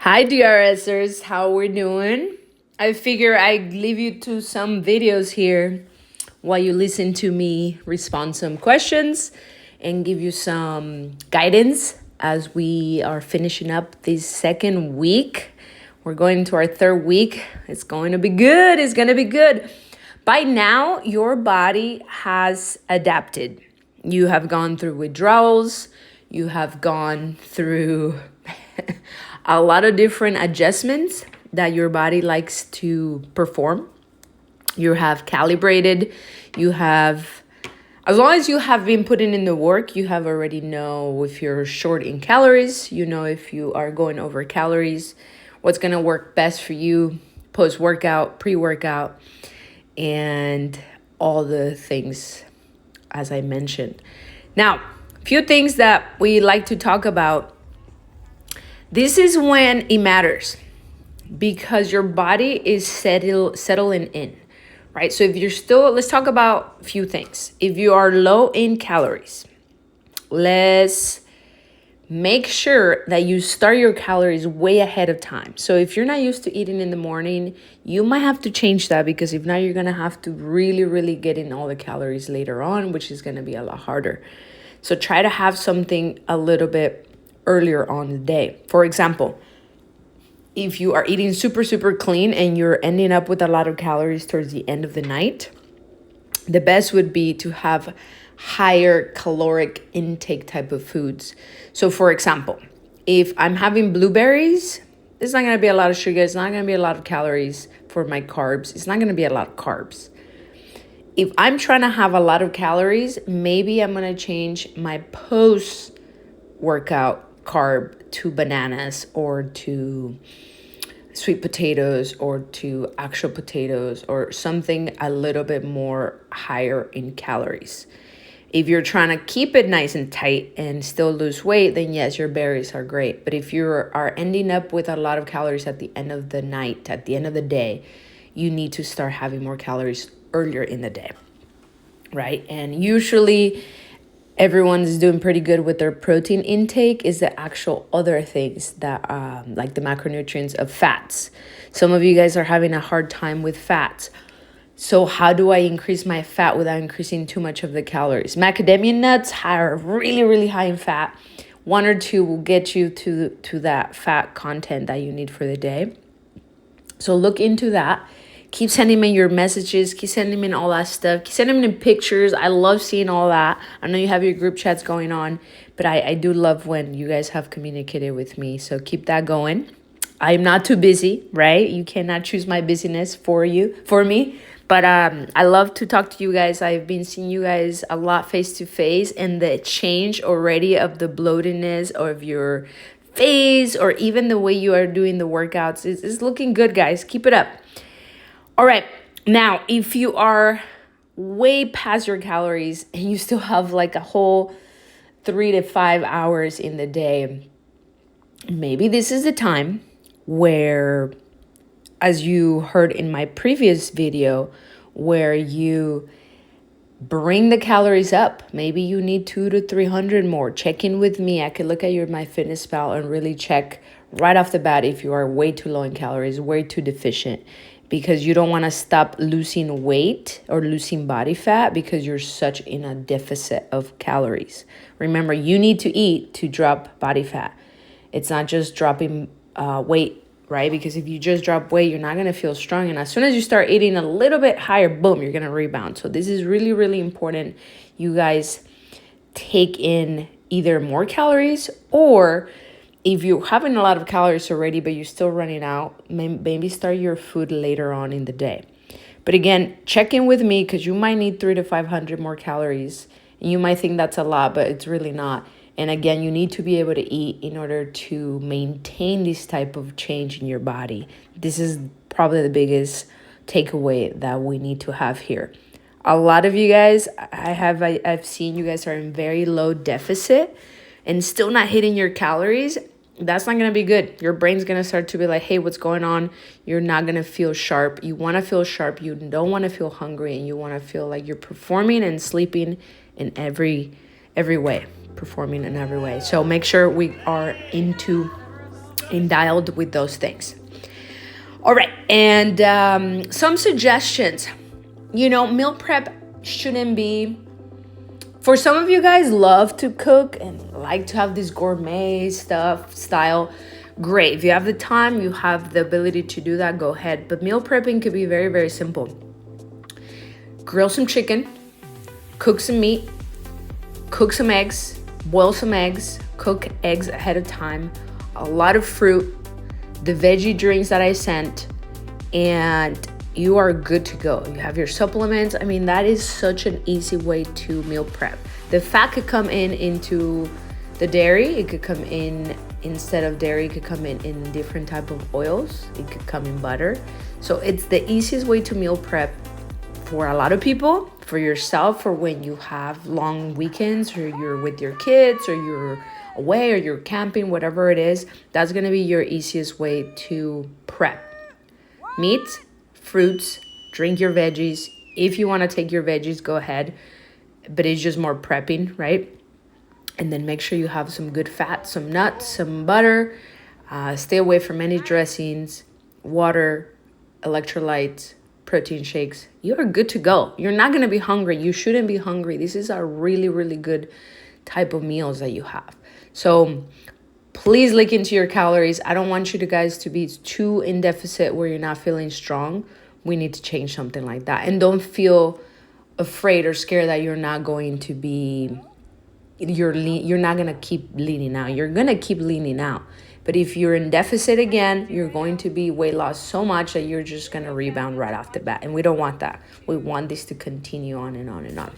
Hi DRSers, how we're doing? I figure I'd leave you to some videos here while you listen to me respond some questions and give you some guidance as we are finishing up this second week. We're going into our third week. It's going to be good. It's going to be good. By now, your body has adapted. You have gone through withdrawals. You have gone through a lot of different adjustments that your body likes to perform. You have calibrated. You have, as long as you have been putting in the work, you have already know if you're short in calories. You know if you are going over calories, what's going to work best for you post-workout, pre-workout, and all the things as I mentioned. Now, a few things that we like to talk about. This is when it matters because your body is settling in, right? So if you're still, let's talk about a few things. If you are low in calories, let's make sure that you start your calories way ahead of time. So if you're not used to eating in the morning, you might have to change that because if not, you're going to have to really get in all the calories later on, which is going to be a lot harder. So try to have something a little bit earlier on the day. For example, if you are eating super clean and you're ending up with a lot of calories towards the end of the night, the best would be to have higher caloric intake type of foods. So for example, if I'm having blueberries, it's not going to be a lot of sugar. It's not going to be a lot of calories for my carbs. It's not going to be a lot of carbs. If I'm trying to have a lot of calories, maybe I'm going to change my post-workout carb to bananas or to sweet potatoes or to actual potatoes or something a little bit more higher in calories. If you're trying to keep it nice and tight and still lose weight, then yes, your berries are great. But if you are ending up with a lot of calories at the end of the night, at the end of the day, you need to start having more calories earlier in the day, right? And usually everyone's doing pretty good with their protein intake is the actual other things that like the macronutrients of fats. Some of you guys are having a hard time with fats. So how do I increase my fat without increasing too much of the calories? Macadamia nuts are really high in fat. 1 or 2 will get you to that fat content that you need for the day. So look into that. Keep sending me your messages. Keep sending me all that stuff. Keep sending me pictures. I love seeing all that. I know you have your group chats going on, but I do love when you guys have communicated with me. So keep that going. I'm not too busy, right? You cannot choose my busyness for me. But I love to talk to you guys. I've been seeing you guys a lot face to face, and the change already of the bloatedness of your face or even the way you are doing the workouts is looking good, guys. Keep it up. All right, now, if you are way past your calories and you still have like a whole 3 to 5 hours in the day, maybe this is the time where, as you heard in my previous video, where you bring the calories up. Maybe you need 200 to 300 more. Check in with me. I could look at your MyFitnessPal and really check right off the bat if you are way too low in calories, way too deficient, because you don't want to stop losing weight or losing body fat because you're such in a deficit of calories. Remember, you need to eat to drop body fat. It's not just dropping weight, right? Because if you just drop weight, you're not going to feel strong. And as soon as you start eating a little bit higher, boom, you're going to rebound. So this is really important. You guys take in either more calories, or if you're having a lot of calories already, but you're still running out, maybe start your food later on in the day. But again, check in with me because you might need 300 to 500 more calories. And you might think that's a lot, but it's really not. And again, you need to be able to eat in order to maintain this type of change in your body. This is probably the biggest takeaway that we need to have here. A lot of you guys, I've seen you guys are in very low deficit and still not hitting your calories. That's not going to be good. Your brain's going to start to be like, hey, what's going on? You're not going to feel sharp. You want to feel sharp. You don't want to feel hungry, and you want to feel like you're performing and sleeping in every way. So make sure we are into and dialed with those things. All right, and some suggestions. You know, meal prep shouldn't be, for some of you guys love to cook and like to have this gourmet stuff style. Great. If you have the time, you have the ability to do that, go ahead. But meal prepping could be very, very simple. Grill some chicken, cook some meat, cook some eggs, boil some eggs, cook eggs ahead of time, a lot of fruit, the veggie drinks that I sent, and you are good to go. You have your supplements. I mean, that is such an easy way to meal prep. The fat could come into the dairy. It could come in, instead of dairy, it could come in different type of oils. It could come in butter. So it's the easiest way to meal prep for a lot of people, for yourself, for when you have long weekends, or you're with your kids, or you're away, or you're camping, whatever it is. That's gonna be your easiest way to prep. Meats, fruits, drink your veggies. If you want to take your veggies, go ahead, but it's just more prepping, right? And then make sure you have some good fat, some nuts, some butter. Stay away from any dressings, water, electrolytes, protein shakes. You are good to go. You're not going to be hungry. You shouldn't be hungry. This is a really, really good type of meals that you have. So please look into your calories. I don't want you guys to be too in deficit where you're not feeling strong. We need to change something like that. And don't feel afraid or scared that you're not going to be, you're not going to keep leaning out. You're going to keep leaning out. But if you're in deficit again, you're going to be weight loss so much that you're just going to rebound right off the bat. And we don't want that. We want this to continue on and on and on.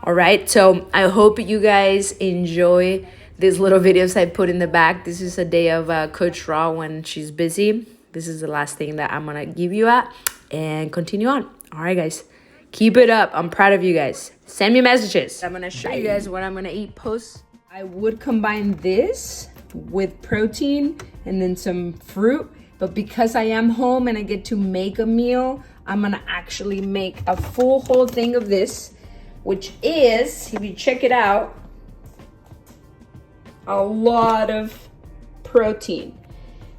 All right. So I hope you guys enjoy these little videos I put in the back. This is a day of Coach Raw when she's busy. This is the last thing that I'm going to give you at, and continue on. All right, guys. Keep it up. I'm proud of you guys. Send me messages. I'm going to show you guys what I'm going to eat post. I would combine this with protein and then some fruit. But because I am home and I get to make a meal, I'm going to actually make a full whole thing of this, which is, if you check it out, a lot of protein.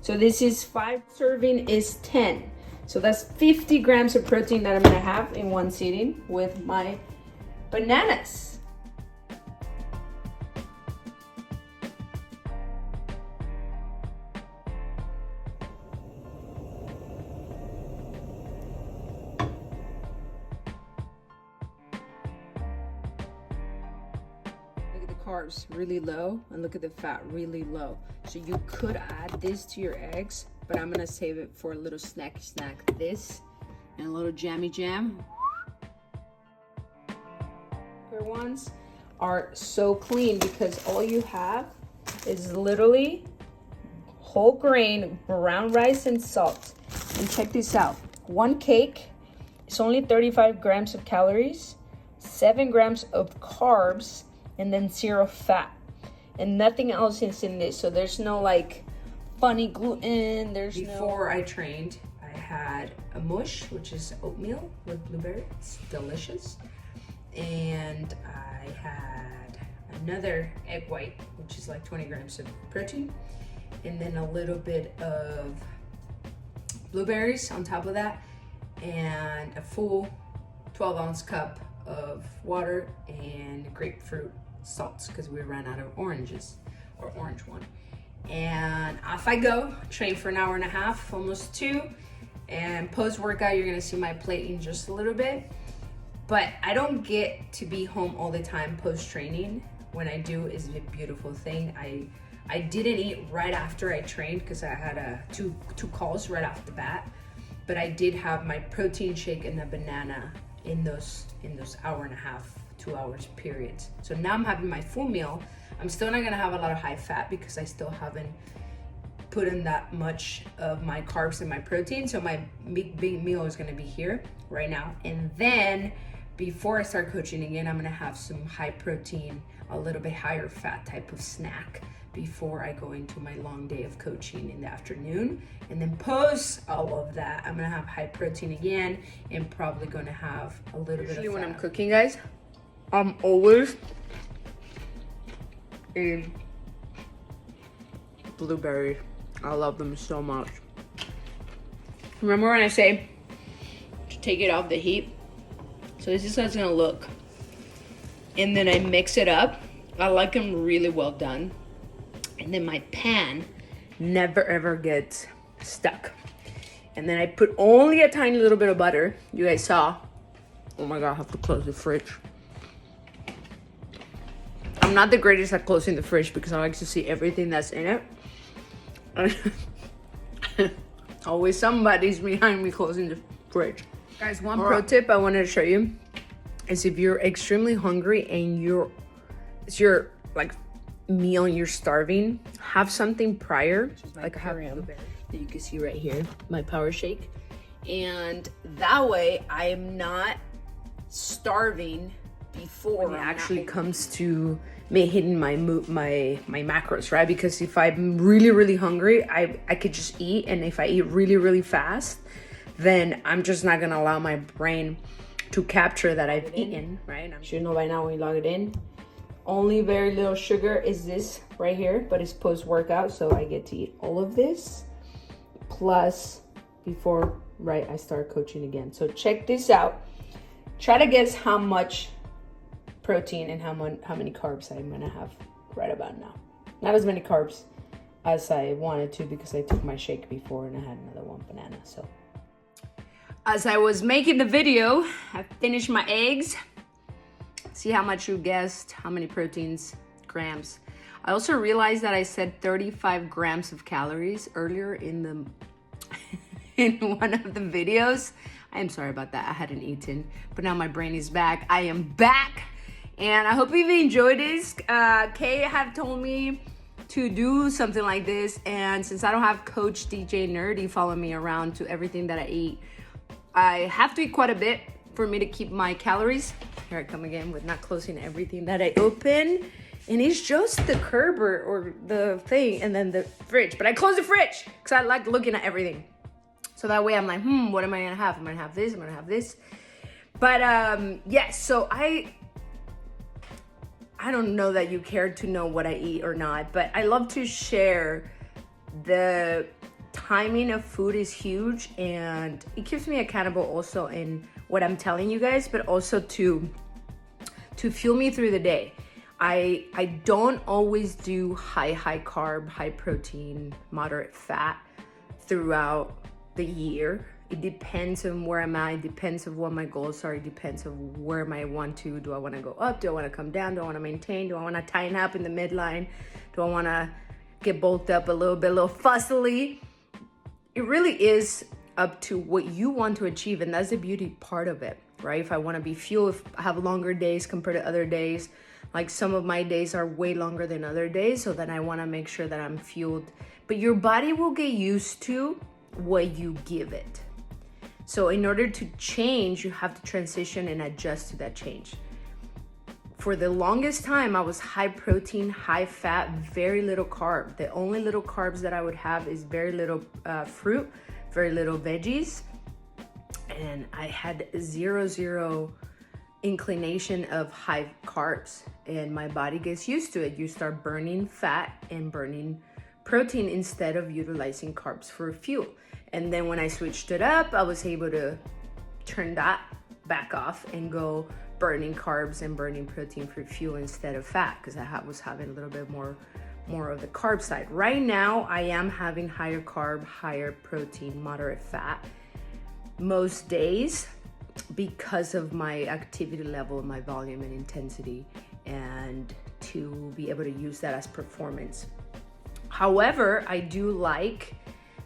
So this is 5 serving is 10. So that's 50 grams of protein that I'm gonna have in one sitting with my bananas. Carbs really low, and look at the fat really low. So you could add this to your eggs, but I'm gonna save it for a little snack. This and a little jammy jam. Your ones are so clean because all you have is literally whole grain brown rice and salt. And check this out, one cake is only 35 grams of calories, 7 grams of carbs, and then 0 fat, and nothing else is in this. So there's no like funny gluten. Before I trained, I had a mush, which is oatmeal with blueberry. It's delicious. And I had another egg white, which is like 20 grams of protein, and then a little bit of blueberries on top of that, and a full 12-ounce cup of water and grapefruit salts because we ran out of oranges, or orange one. And off I go, train for an hour and a half, almost 2. And post-workout, you're gonna see my plate in just a little bit. But I don't get to be home all the time post-training. When I do, is a beautiful thing. I didn't eat right after I trained because I had two calls right off the bat. But I did have my protein shake and a banana in those hour and a half, 2 hours periods. So now I'm having my full meal. I'm still not gonna have a lot of high fat because I still haven't put in that much of my carbs and my protein. So my big meal is gonna be here right now. And then before I start coaching again, I'm gonna have some high protein, a little bit higher fat type of snack before I go into my long day of coaching in the afternoon. And then post all of that, I'm gonna have high protein again and probably gonna have a little bit of fat. When I'm cooking, guys, I'm always in blueberry I love them so much. Remember when I say to take it off the heat? So this is how it's gonna look. And then I mix it up. I like them really well done. And then my pan never ever gets stuck. And then I put only a tiny little bit of butter. You guys saw. Oh my God, I have to close the fridge. I'm not the greatest at closing the fridge because I like to see everything that's in it. Always somebody's behind me closing the fridge. Guys, one pro tip I wanted to show you is if you're extremely hungry and it's your like meal and you're starving, have something prior, like I have that you can see right here, my power shake. And that way I am not starving before it actually comes to me hitting my macros, right? Because if I'm really hungry, I could just eat, and if I eat really fast, then I'm just not gonna allow my brain to capture that I've eaten, right? You should know by now when you log it in. Only very little sugar is this right here, but it's post-workout, so I get to eat all of this plus before I start coaching again. So check this out. Try to guess how much protein and how many carbs I'm gonna have right about now. Not as many carbs as I wanted to because I took my shake before and I had another one banana. So as I was making the video, I finished my eggs. See how much you guessed, how many proteins, grams. I also realized that I said 35 grams of calories earlier in one of the videos. I am sorry about that, I hadn't eaten, but now my brain is back. I am back, and I hope you've enjoyed this. Kay had told me to do something like this, and since I don't have Coach DJ Nerdy following me around to everything that I eat, I have to eat quite a bit for me to keep my calories. Here I come again with not closing everything that I open. And it's just the curb or the thing and then the fridge. But I close the fridge because I like looking at everything. So that way I'm like, what am I gonna have? I'm gonna have this, I'm gonna have this. But yes, so I don't know that you care to know what I eat or not, but I love to share. The timing of food is huge, and it keeps me accountable also in what I'm telling you guys, but also to fuel me through the day. I don't always do high carb, high protein, moderate fat throughout the year. It depends on where I'm at. It depends on what my goals are. It depends on where I want to. Do I want to go up? Do I want to come down? Do I want to maintain? Do I want to tighten up in the midline? Do I want to get bulked up a little bit, a little fussily? It really is up to what you want to achieve, and that's the beauty part of it, right? If I want to be fueled, if I have longer days compared to other days, like some of my days are way longer than other days, so then I want to make sure that I'm fueled. But your body will get used to what you give it. So in order to change, you have to transition and adjust to that change. For the longest time, I was high protein, high fat, very little carb. The only little carbs that I would have is very little fruit, very little veggies. And I had zero inclination of high carbs. And my body gets used to it. You start burning fat and burning protein instead of utilizing carbs for fuel. And then when I switched it up, I was able to turn that back off and go burning carbs and burning protein for fuel instead of fat, because I was having a little bit more of the carb side. Right now, I am having higher carb, higher protein, moderate fat most days because of my activity level, my volume and intensity, and to be able to use that as performance. However, I do like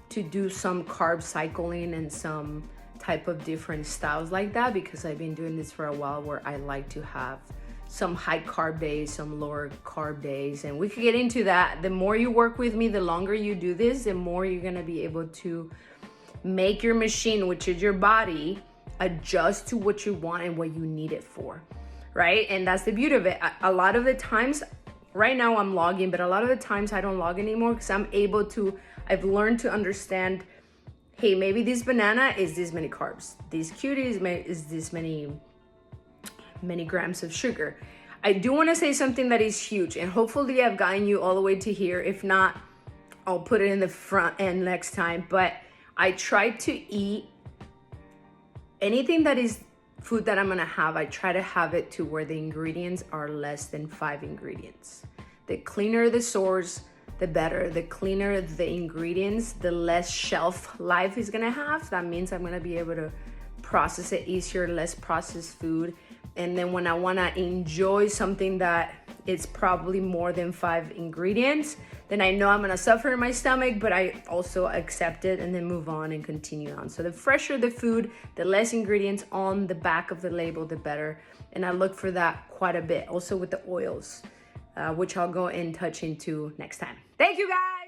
to do some carb cycling and some type of different styles like that, because I've been doing this for a while, where I like to have some high carb days, some lower carb days, and we could get into that. The more you work with me, the longer you do this, the more you're gonna be able to make your machine, which is your body, adjust to what you want and what you need it for, right? And that's the beauty of it. A lot of the times, right now I'm logging, but a lot of the times I don't log anymore because I've learned to understand, hey, maybe this banana is this many carbs. This cutie is this many grams of sugar. I do want to say something that is huge, and hopefully I've gotten you all the way to here. If not, I'll put it in the front end next time. But I try to eat anything that is food that I'm gonna have. I try to have it to where the ingredients are less than 5 ingredients. The cleaner the source, the better. The cleaner the ingredients, the less shelf life is gonna have. That means I'm gonna be able to process it easier, less processed food. And then when I wanna enjoy something that it's probably more than 5 ingredients, then I know I'm gonna suffer in my stomach, but I also accept it and then move on and continue on. So the fresher the food, the less ingredients on the back of the label, the better. And I look for that quite a bit. Also with the oils, which I'll go and touch into next time. Thank you guys.